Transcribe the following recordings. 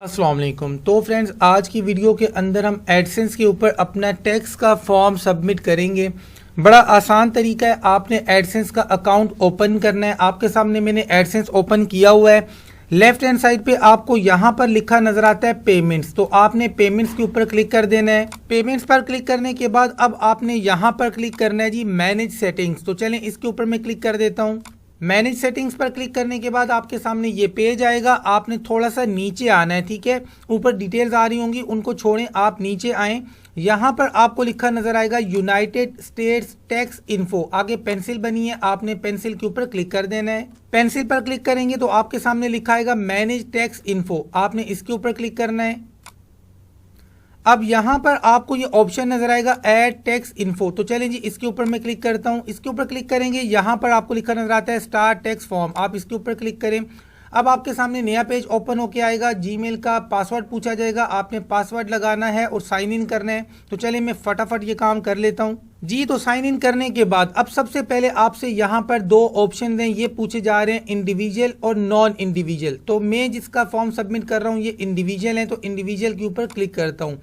अस्सलाम वालेकुम। तो फ्रेंड्स, आज की वीडियो के अंदर हम एडसेंस के ऊपर अपना टैक्स का फॉर्म सबमिट करेंगे। बड़ा आसान तरीका है। आपने एडसेंस का अकाउंट ओपन करना है। आपके सामने मैंने एडसेंस ओपन किया हुआ है। लेफ्ट हैंड साइड पे आपको यहाँ पर लिखा नजर आता है पेमेंट्स। तो आपने पेमेंट्स के ऊपर क्लिक कर देना है। पेमेंट्स पर क्लिक करने के बाद अब आपने यहाँ पर क्लिक करना है जी मैनेज सेटिंग्स। तो चलें इसके ऊपर मैं क्लिक कर देता हूँ। मैनेज सेटिंग्स पर क्लिक करने के बाद आपके सामने ये पेज आएगा। आपने थोड़ा सा नीचे आना है, ठीक है। ऊपर डिटेल्स आ रही होंगी, उनको छोड़ें, आप नीचे आएँ। यहाँ पर आपको लिखा नजर आएगा यूनाइटेड स्टेट्स टैक्स इन्फो। आगे पेंसिल बनी है, आपने पेंसिल के ऊपर क्लिक कर देना है। पेंसिल पर क्लिक करेंगे तो आपके सामने लिखा आएगा मैनेज टैक्स इन्फो। आपने इसके ऊपर क्लिक करना है। अब यहाँ पर आपको ये ऑप्शन नजर आएगा ऐड टैक्स इन्फो। तो चलें जी इसके ऊपर मैं क्लिक करता हूँ। इसके ऊपर क्लिक करेंगे, यहाँ पर आपको लिखा नजर आता है स्टार्ट टैक्स फॉर्म। आप इसके ऊपर क्लिक करें। अब आपके सामने नया पेज ओपन होके आएगा। जीमेल का पासवर्ड पूछा जाएगा, आपने पासवर्ड लगाना है और साइन इन करना है। तो चलिए मैं फटाफट ये काम कर लेता हूँ जी। तो साइन इन करने के बाद अब सबसे पहले आपसे यहाँ पर दो ऑप्शन हैं, ये पूछे जा रहे हैं इंडिविजुअल और नॉन इंडिविजुअल। तो मैं जिसका फॉर्म सबमिट कर रहा हूँ ये इंडिविजुअल है, तो इंडिविजुअल के ऊपर क्लिक करता हूँ।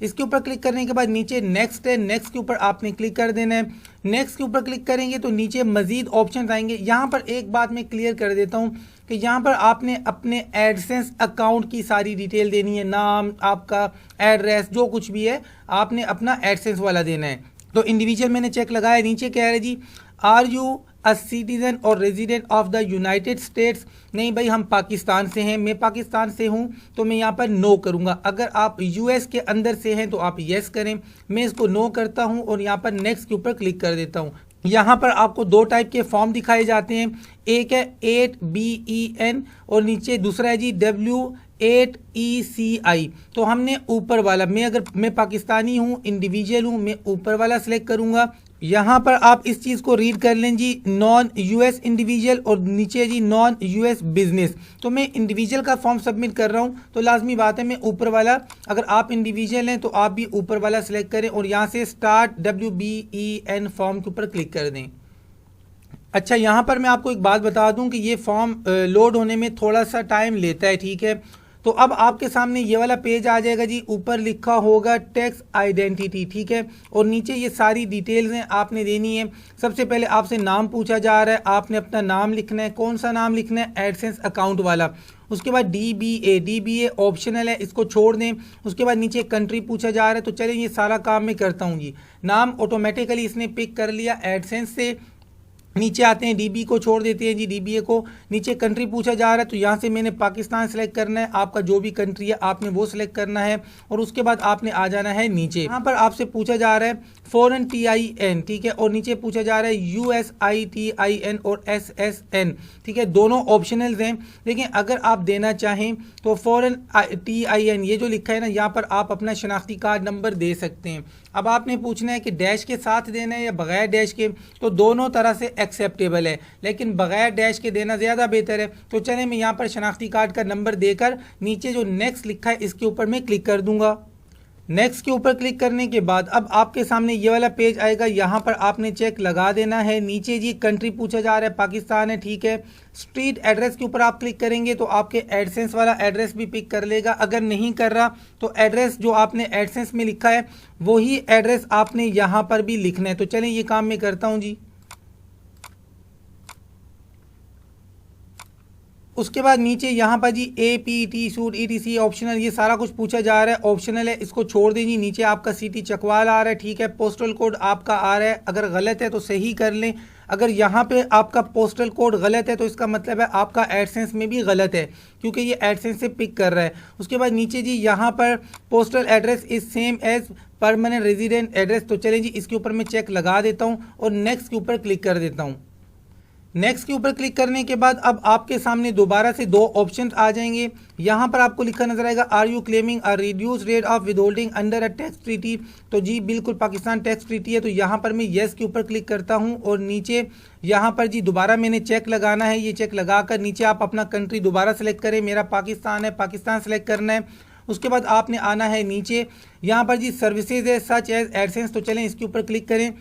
इसके ऊपर क्लिक करने के बाद नीचे नेक्स्ट है, नेक्स्ट के ऊपर आपने क्लिक कर देना है। नेक्स्ट के ऊपर क्लिक करेंगे तो नीचे मजीद ऑप्शन आएंगे। यहाँ पर एक बात मैं क्लियर कर देता हूँ कि यहाँ पर आपने अपने एडसेंस अकाउंट की सारी डिटेल देनी है, नाम, आपका एड्रेस, जो कुछ भी है आपने अपना एडसेंस वाला देना है। तो इंडिविजुअल मैंने चेक लगाया। नीचे कह रहे है जी आर यू अ सिटीजन और resident of the United states. नहीं भाई, हम पाकिस्तान से हैं, मैं पाकिस्तान से हूं, तो मैं यहाँ पर नो करूंगा। अगर आप यूएस के अंदर से हैं तो आप यस करें। मैं इसको नो करता हूं और यहाँ पर नेक्स्ट के ऊपर क्लिक कर देता हूं। यहाँ पर आपको दो टाइप के फॉर्म दिखाए जाते हैं। एक है 8BEN और नीचे दूसरा है जी W8ECI। तो हमने ऊपर वाला, मैं पाकिस्तानी हूँ, इंडिविजुअल हूँ, मैं ऊपर वाला सिलेक्ट करूंगा। यहाँ पर आप इस चीज़ को रीड कर लें जी, नॉन यूएस इंडिविजुअल और नीचे जी नॉन यूएस बिजनेस। तो मैं इंडिविजुअल का फॉर्म सबमिट कर रहा हूँ, तो लाजमी बात है मैं ऊपर वाला, अगर आप इंडिविजुअल हैं तो आप भी ऊपर वाला सिलेक्ट करें और यहाँ से स्टार्ट WBEN फॉर्म के ऊपर क्लिक कर दें। अच्छा, यहाँ पर मैं आपको एक बात बता दूं कि ये फॉर्म लोड होने में थोड़ा सा टाइम लेता है, ठीक है। तो अब आपके सामने ये वाला पेज आ जाएगा जी। ऊपर लिखा होगा टैक्स आइडेंटिटी, ठीक है, और नीचे ये सारी डिटेल्स हैं आपने देनी है। सबसे पहले आपसे नाम पूछा जा रहा है, आपने अपना नाम लिखना है। कौन सा नाम लिखना है? एडसेंस अकाउंट वाला। उसके बाद DBA ऑप्शनल है, इसको छोड़ दें। उसके बाद नीचे कंट्री पूछा जा रहा है। तो चलिए ये सारा काम मैं करता हूँ जी। नाम ऑटोमेटिकली इसने पिक कर लिया एडसेंस से। नीचे आते हैं, DB को छोड़ देते हैं जी, DBA को। नीचे कंट्री पूछा जा रहा है, तो यहाँ से मैंने पाकिस्तान सेलेक्ट करना है। आपका जो भी कंट्री है आपने वो सिलेक्ट करना है और उसके बाद आपने आ जाना है नीचे। यहाँ पर आपसे पूछा जा रहा है फॉरेन TIN, ठीक है, और नीचे पूछा जा रहा है USITIN और SSN, ठीक है, दोनों ऑप्शनल्स हैं। लेकिन अगर आप देना चाहें तो फॉरेन TIN ये जो लिखा है ना, यहाँ पर आप अपना शनाख्ती कार्ड नंबर दे सकते हैं। अब आपने पूछना है कि डैश के साथ देना है या बगैर डैश के, तो दोनों तरह से एक्सेप्टेबल है, लेकिन बगैर डैश के देना ज़्यादा बेहतर है। तो चलें मैं यहाँ पर शनाख्ती कार्ड का नंबर देकर नीचे जो नेक्स्ट लिखा है इसके ऊपर मैं क्लिक कर दूंगा। नेक्स्ट के ऊपर क्लिक करने के बाद अब आपके सामने ये वाला पेज आएगा। यहाँ पर आपने चेक लगा देना है। नीचे जी कंट्री पूछा जा रहा है, पाकिस्तान है, ठीक है। स्ट्रीट एड्रेस के ऊपर आप क्लिक करेंगे तो आपके एडसेंस वाला एड्रेस भी पिक कर लेगा। अगर नहीं कर रहा तो एड्रेस जो आपने एडसेंस में लिखा है वही एड्रेस आपने यहाँ पर भी लिखना है। तो चलें ये काम मैं करता हूँ जी। उसके बाद नीचे यहाँ पर जी APT सूट ETC ऑप्शनल, ये सारा कुछ पूछा जा रहा है, ऑप्शनल है, इसको छोड़ दीजिए। नीचे आपका सिटी चकवाल आ रहा है, ठीक है। पोस्टल कोड आपका आ रहा है, अगर गलत है तो सही कर लें। अगर यहाँ पे आपका पोस्टल कोड गलत है तो इसका मतलब है आपका एडसेंस में भी गलत है, क्योंकि ये एडसेंस से पिक कर रहा है। उसके बाद नीचे जी यहाँ पर postal address is same as permanent resident address. तो चलें जी इसके ऊपर मैं चेक लगा देता हूँ और नेक्स्ट के ऊपर क्लिक कर देता हूँ। नेक्स्ट के ऊपर क्लिक करने के बाद अब आपके सामने दोबारा से दो ऑप्शंस आ जाएंगे। यहाँ पर आपको लिखा नजर आएगा are you claiming a reduce rate of withholding under a tax treaty. तो जी बिल्कुल पाकिस्तान टैक्स ट्रीटी है, तो यहाँ पर मैं येस के ऊपर क्लिक करता हूँ और नीचे यहाँ पर जी दोबारा मैंने चेक लगाना है। ये चेक लगाकर नीचे आप अपना कंट्री दोबारा सेलेक्ट करें। मेरा पाकिस्तान है, पाकिस्तान सेलेक्ट करना है। उसके बाद आपने आना है नीचे, यहाँ पर जी सर्विसेज है सच एज एडसेंस। तो चलें इसके ऊपर क्लिक करें।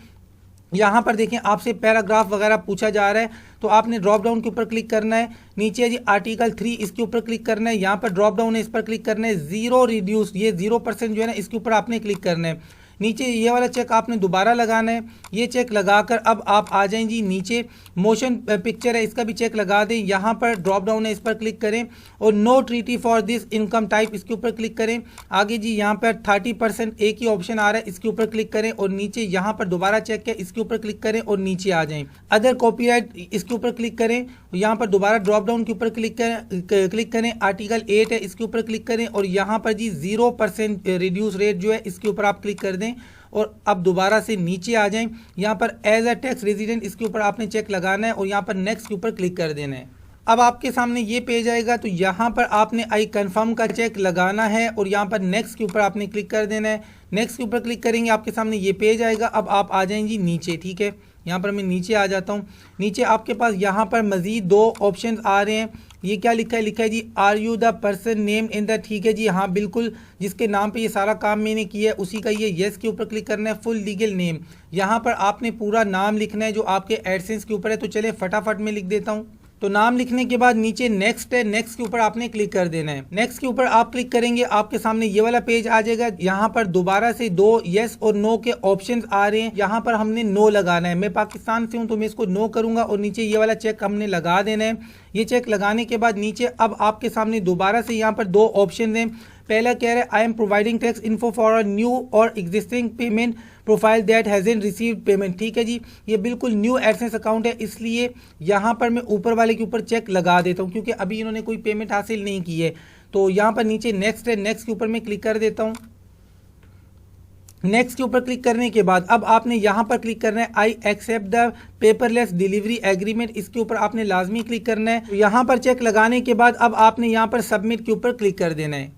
यहाँ पर देखें आपसे पैराग्राफ वगैरह पूछा जा रहा है, तो आपने ड्रॉप डाउन के ऊपर क्लिक करना है। नीचे है जी आर्टिकल 3, इसके ऊपर क्लिक करना है। यहाँ पर ड्रॉप डाउन है, इस पर क्लिक करना है। 0 रिड्यूस, ये 0% जो है ना, इसके ऊपर आपने क्लिक करना है। नीचे ये वाला चेक आपने दोबारा लगाना है। ये चेक लगाकर अब आप आ जाएं जी नीचे, मोशन पिक्चर है, इसका भी चेक लगा दें। यहाँ पर ड्रॉप डाउन है, इस पर क्लिक करें और no treaty for this income type, इसके ऊपर क्लिक करें। आगे जी यहाँ पर 30% एक ही ऑप्शन आ रहा है, इसके ऊपर क्लिक करें और नीचे यहाँ पर दोबारा चेक है, इसके ऊपर क्लिक करें और नीचे आ जाएं। अदर कॉपीराइट, इसके ऊपर क्लिक करें। यहाँ पर दोबारा ड्रॉप डाउन के ऊपर क्लिक करें। आर्टिकल 8 है, इसके ऊपर क्लिक करें और यहाँ पर जी 0% रिड्यूस रेट जो है, इसके ऊपर आप क्लिक कर दें और अब दोबारा से नीचे आ जाएं। यहाँ पर एज अ टैक्स रेजिडेंट, इसके ऊपर आपने चेक लगाना है और यहाँ पर नेक्स्ट के ऊपर क्लिक कर देना है। अब आपके सामने ये पेज आएगा, तो यहाँ पर आपने आई कंफर्म का चेक लगाना है और यहाँ पर नेक्स्ट के ऊपर आपने क्लिक कर देना है। नेक्स्ट के ऊपर क्लिक करेंगे, आपके सामने ये पेज आएगा। अब आप आ जाएंगे नीचे, ठीक है। यहाँ पर मैं नीचे आ जाता हूँ। नीचे आपके पास यहाँ पर मजीद 2 ऑप्शन आ रहे हैं। ये क्या लिखा है? लिखा है जी are you the person name in the, ठीक है जी, हाँ बिल्कुल, जिसके नाम पे ये सारा काम मैंने किया है उसी का ये येस के ऊपर क्लिक करना है। फुल लीगल नेम, यहाँ पर आपने पूरा नाम लिखना है जो आपके एडसेंस के ऊपर है। तो चले फटाफट में लिख देता हूँ। तो नाम लिखने के बाद नीचे नेक्स्ट है, नेक्स्ट के ऊपर आपने क्लिक कर देना है। नेक्स्ट के ऊपर आप क्लिक करेंगे, आपके सामने ये वाला पेज आ जाएगा। यहाँ पर दोबारा से 2 यस और नो के ऑप्शंस आ रहे हैं। यहाँ पर हमने नो लगाना है। मैं पाकिस्तान से हूँ तो मैं इसको नो करूंगा और नीचे ये वाला चेक हमने लगा देना है। ये चेक लगाने के बाद नीचे अब आपके सामने दोबारा से यहाँ पर 2 ऑप्शन हैं। पहला कह रहा है I am providing tax info for a new और existing payment profile that hasn't received payment, ठीक है जी। ये बिल्कुल न्यू एडसेंस अकाउंट है, इसलिए यहाँ पर मैं ऊपर वाले के ऊपर चेक लगा देता हूँ क्योंकि अभी इन्होंने कोई पेमेंट हासिल नहीं की है। तो यहाँ पर नीचे नेक्स्ट है, नेक्स्ट के ऊपर मैं क्लिक कर देता हूँ। नेक्स्ट के ऊपर क्लिक करने के बाद अब आपने यहाँ पर क्लिक करना है I accept the paperless delivery agreement, इसके ऊपर आपने लाजमी क्लिक करना है। यहाँ पर चेक लगाने के बाद अब आपने यहाँ पर सबमिट के ऊपर क्लिक कर देना है।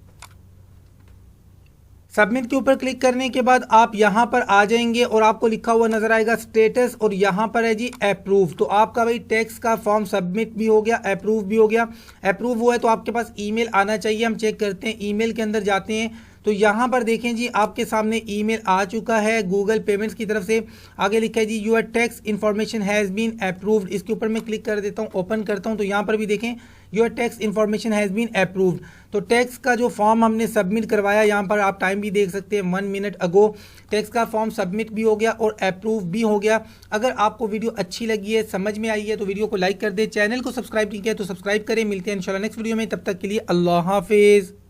सबमिट के ऊपर क्लिक करने के बाद आप यहाँ पर आ जाएंगे और आपको लिखा हुआ नजर आएगा स्टेटस और यहाँ पर है जी अप्रूव। तो आपका भाई टैक्स का फॉर्म सबमिट भी हो गया, अप्रूव भी हो गया। अप्रूव हुआ है तो आपके पास ईमेल आना चाहिए। हम चेक करते हैं, ईमेल के अंदर जाते हैं तो यहाँ पर देखें जी आपके सामने ईमेल आ चुका है गूगल पेमेंट्स की तरफ से। आगे लिखा है जी your tax information has been approved, इसके ऊपर मैं क्लिक कर देता हूँ, ओपन करता हूँ तो यहाँ पर भी देखें your tax information has been approved. तो टैक्स का जो फॉर्म हमने सबमिट करवाया, यहाँ पर आप टाइम भी देख सकते हैं 1 मिनट अगो, टैक्स का फॉर्म सबमिट भी हो गया और अप्रूव भी हो गया। अगर आपको वीडियो अच्छी लगी है, समझ में आई है तो वीडियो को लाइक कर दे। चैनल को सब्सक्राइब नहीं किया तो सब्सक्राइब करें। मिलते हैं इंशाल्लाह नेक्स्ट वीडियो में, तब तक के लिए अल्लाह हाफिज़।